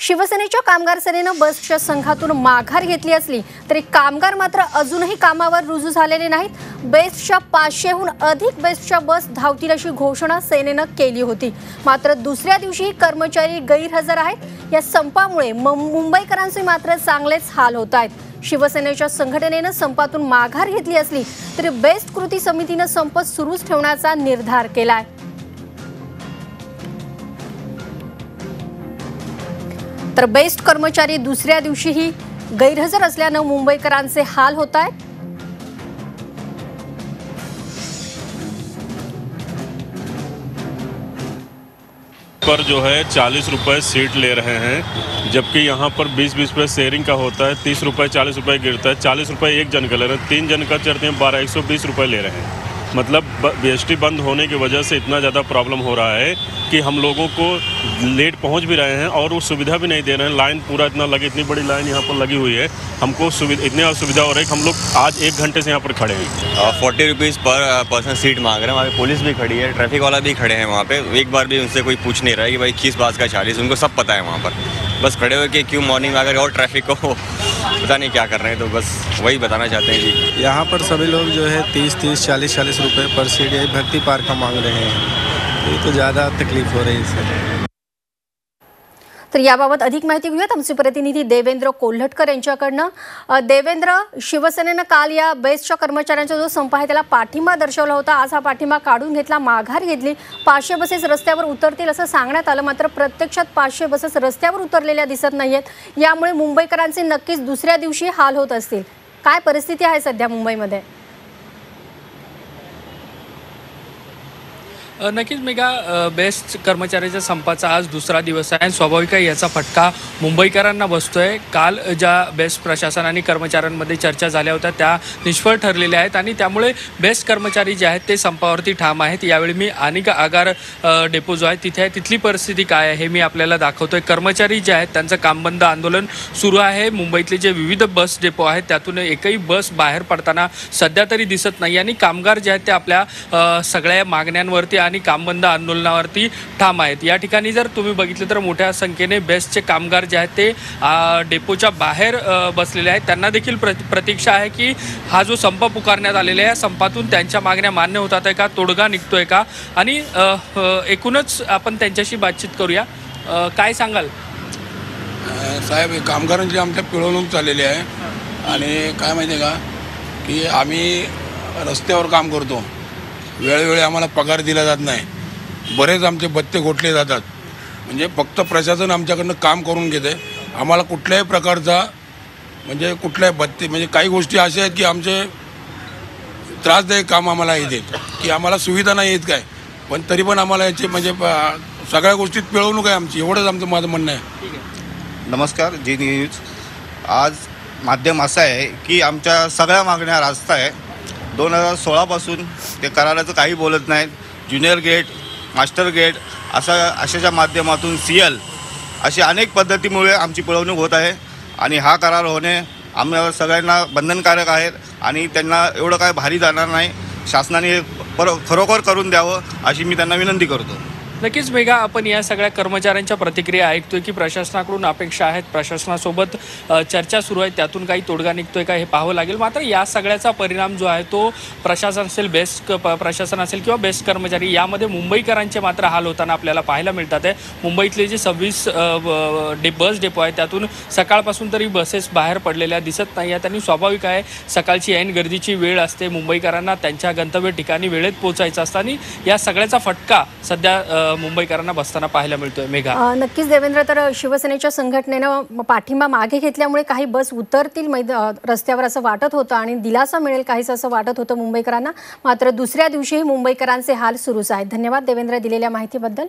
शिवसेनेच्या कामगार सेनेनं बसच्या संघातून माघार घेतली असली तरी कामगार मात्र अजूनही कामावर रुजू झालेले नाहीत। बेस्टच्या 500हून अधिक बेस्टच्या बस धावतील अशी घोषणा सेनेनं केली होती, मात्र दुसऱ्या दिवशी कर्मचारी गैरहजर आहेत। या संपामुळे मुंबईकरांचे मात्र चांगलेच हाल होत आहेत। शिवसेनेच्या संघटनेनं संपातून माघार घेतली असली तरी बेस्ट कृती समितीनं संप सुरूच ठेवण्याचा निर्धार केलाय। तर बेस्ट कर्मचारी दुसऱ्या दिवशीही गैरहजर असल्यानं मुंबईकरांचे हाल होत आहेत। पर जो है 40 रुपए सीट ले रहे हैं, जबकि यहाँ पर 20-20 रुपये शेयरिंग का होता है। 30 रुपये 40 रुपये गिरता है, 40 रुपये एक जन का ले रहे हैं, 3 जन का चढ़ते हैं 120 रुपये ले रहे हैं। मतलब बीएसटी बंद होने की वजह से इतना ज़्यादा प्रॉब्लम हो रहा है कि हम लोगों को लेट पहुंच भी रहे हैं और वो सुविधा भी नहीं दे रहे हैं। लाइन पूरा इतना लगी, इतनी बड़ी लाइन यहाँ पर लगी हुई है, हमको इतनी असुविधा हो रही है कि हम लोग आज 1 घंटे से यहाँ पर खड़े हैं। 40 रुपीज़ पर पर्सन सीट मांग रहे हैं। वहाँ पे पुलिस भी खड़ी है, ट्रैफिक वाला भी खड़े हैं वहाँ पे। एक बार भी उनसे कोई पूछ नहीं रहा है कि भाई किस बात का 40, उनको सब पता है वहाँ पर। बस खड़े हुए कि क्यों मॉर्निंग में अगर और ट्रैफिक को पता नहीं क्या कर रहे हैं, तो बस वही बताना चाहते हैं जी। यहाँ पर सभी लोग जो है 30-30, 40-40 रुपये पर सीट यही भक्ति पार्क का मांग रहे हैं। ये तो ज़्यादा तकलीफ हो रही है इससे। तर याबाबत अधिक माहिती घेऊयात आमचे प्रतिनिधी देवेंद्र कोल्हटकर यांच्याकडनं। देवेंद्र, शिवसेनेनं काल या बेस्टच्या कर्मचाऱ्यांचा जो संप आहे त्याला पाठिंबा दर्शवला होता। आज हा पाठिंबा काढून घेतला, माघार घेतली। 500 बसेस रस्त्यावर उतरतील असं सांगण्यात आलं, मात्र प्रत्यक्षात 500 बसेस रस्त्यावर उतरलेल्या दिसत नाहीयेत। यामुळे मुंबईकरांचे नक्कीच दुसऱ्या दिवशी हाल होत असतील। काय परिस्थिती आहे सध्या मुंबईमध्ये? नक्कीच मेघा, बेस्ट कर्मचाऱ्याच्या संपाचा आज दुसरा दिवस आहे। स्वाभाविक आहे याचा फटका मुंबईकरांना बसतोय। काल ज्या बेस्ट प्रशासन आणि कर्मचाऱ्यांमध्ये चर्चा झाल्या होत्या त्या निष्फळ ठरलेल्या आहेत आणि त्यामुळे बेस्ट कर्मचारी जे आहेत ते संपावरती ठाम आहेत। यावेळी मी अनेक आगार डेपो जो आहे तिथे आहे, तिथली परिस्थिती काय आहे हे मी आपल्याला दाखवतोय। कर्मचारी जे आहेत त्यांचं कामबंद आंदोलन सुरू आहे। मुंबईतले जे विविध बस डेपो आहेत त्यातून एकही बस बाहेर पडताना सध्या तरी दिसत नाही आणि कामगार जे आहेत ते आपल्या सगळ्या मागण्यांवरती आणि कामबंद आंदोलनावरती ठाम आहेत। या ठिकाणी जर तुम्ही बघितलं तर मोठ्या संख्येने बेस्टचे कामगार जे आहेत ते डेपोच्या बाहेर बसलेले आहेत। त्यांना देखील प्रतीक्षा आहे की हा जो संप पुकारण्यात आलेला आहे, संपातून त्यांच्या मागण्या मान्य होतात आहे का, तोडगा निघतोय का, आणि एकूणच आपण त्यांच्याशी बातचीत करूया। काय सांगाल साहेब? कामगारांची आमच्या पिळवणूक चाललेली आहे आणि काय माहिती आहे का की आम्ही रस्त्यावर काम करतो, वेळोवेळी आम्हाला पगार दिला जात नाही, बरेच आमचे भत्ते घोटले जातात। म्हणजे फक्त प्रशासन आमच्याकडनं काम करून घेते, आम्हाला कुठल्याही प्रकारचा म्हणजे कुठल्याही भत्ते म्हणजे काही गोष्टी अशा आहेत की आमचे त्रासदायक काम आम्हाला येते की आम्हाला सुविधा नाही येत काय, पण तरी पण आम्हाला याचे म्हणजे सगळ्या गोष्टीत पिळवणूक आहे आमची, एवढंच आमचं माझं म्हणणं आहे। नमस्कार, जी न्यूज। आज माध्यम असं आहे की आमच्या सगळ्या मागण्या रास्त आहे। 2016पासून ते कराराचं काही बोलत नाहीत। ज्युनियर गेट, मास्टर गेट अशाच्या माध्यमातून CL अशी अनेक पद्धतीमुळे आमची पिळवणूक होत आहे आणि हा करार होणे आम्हाला सगळ्यांना बंधनकारक आहेत आणि त्यांना एवढं काय भारी जाणार नाही। शासनाने खरोखर करून द्यावं अशी मी त्यांना विनंती करतो। नक्कीच मेघा, आपण या सगळ्या कर्मचाऱ्यांच्या प्रतिक्रिया ऐकतोय की प्रशासनाकडून अपेक्षा आहेत, प्रशासनासोबत चर्चा सुरू आहे, त्यातून काही तोडगा निघतोय का हे पाहावं लागेल। मात्र या सगळ्याचा परिणाम जो आहे तो प्रशासन असेल, बेस्ट प्रशासन असेल किंवा बेस्ट कर्मचारी, यामध्ये मुंबईकरांचे मात्र हाल होताना आपल्याला पाहायला मिळतात आहे। मुंबईतले जे 26 बस डेपो आहेत त्यातून सकाळपासून तरी बसेस बाहेर पडलेल्या दिसत नाही आहेत आणि स्वाभाविक आहे सकाळची ऐन गर्दीची वेळ असते, मुंबईकरांना त्यांच्या गंतव्य ठिकाणी वेळेत पोहोचायचं असतं आणि या सगळ्याचा फटका सध्या मुंबईकरांना बसताना पाहायला मिळतोय। मेघा, नक्कीच देवेंद्र, तर शिवसेनेच्या संघटनेनं पाठिंबा मागे घेतल्यामुळे काही बस उतरतील रस्त्यावर असं वाटत होतं आणि दिलासा मिळेल काहीसं असं वाटत होतं मुंबईकरांना, मात्र दुसऱ्या दिवशीही मुंबईकरांचे हाल सुरूच आहेत। धन्यवाद देवेंद्र दिलेल्या माहितीबद्दल।